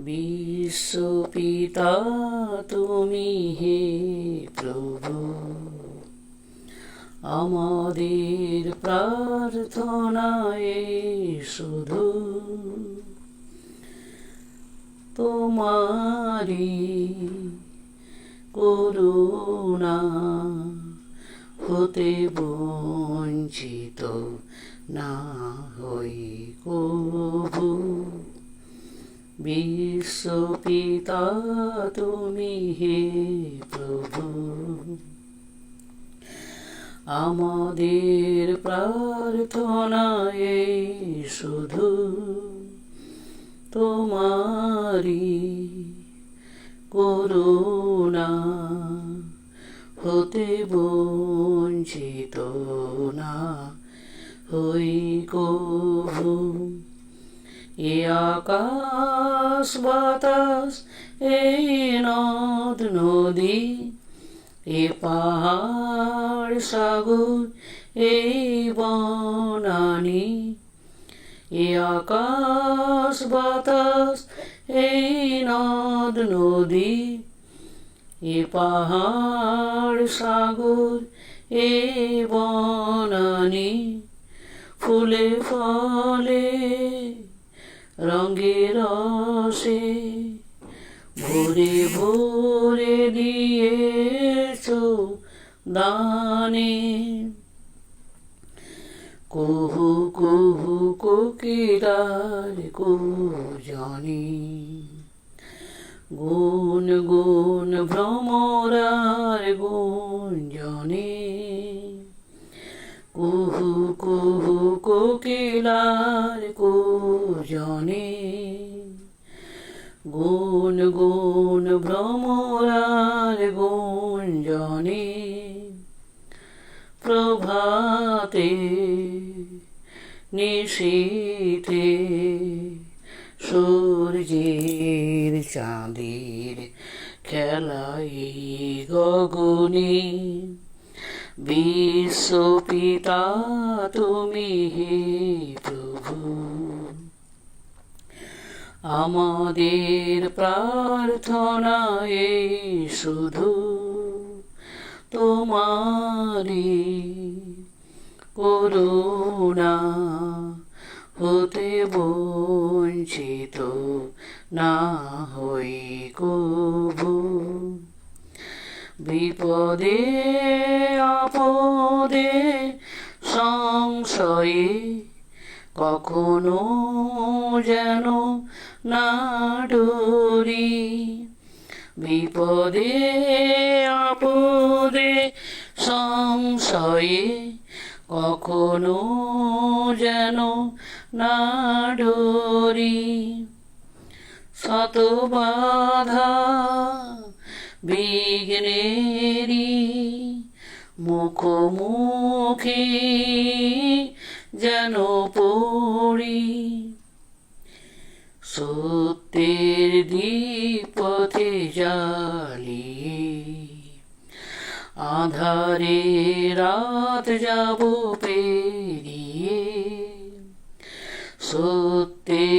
বিশ্বপিতা তুমি হে প্রভু, আমাদের প্রার্থনায় শুধু তোমারি করুণা হতে বঞ্চিত না হই কভু। বিশ্বপিতা তুমি হে প্রভু, আমাদের প্রার্থনায় শুধু তোমারি করুণা হতে বঞ্চিত না হই কভু। এ আকাশ বাতাস, এই নদ নদী, এ পাহাড় সাগর, এই বনানী, এ আকাশ বাতাস, এই নদ নদী, এ পাহাড় সাগর, এ বনানী, ফুলে ফলে রঙে রসে ভরে ভরে দিয়েছ দানে। কুহু কুহু কোকিলার কুজনি, গুন গুন ভ্রমরার গুঞ্জনে। কুহু কুহু কোকিলার কুজনে, গুন গুন ভ্রমরার গুঞ্জনে। প্রভাতে নিশীথে সূর্যের চাঁদের খেলাই গগনে। বিশ্বপিতা তুমি হে প্রভু, আমাদের প্রার্থনায় শুধু তোমারি করুণা হতে বঞ্চিত না হই কভু। বিপদে আপদে সংশয়ে কখনো যেন না ডরি। বিপদে আপদে সংশয়ে কখনো যেন না ডরি। শত বাধা বিঘ্নেরি মুখোমুখি যেন পড়ি। সত্যের দ্বীপ পথে জ্বালিয়ে আঁধারে রাত যাব পেরিয়ে। সত্যের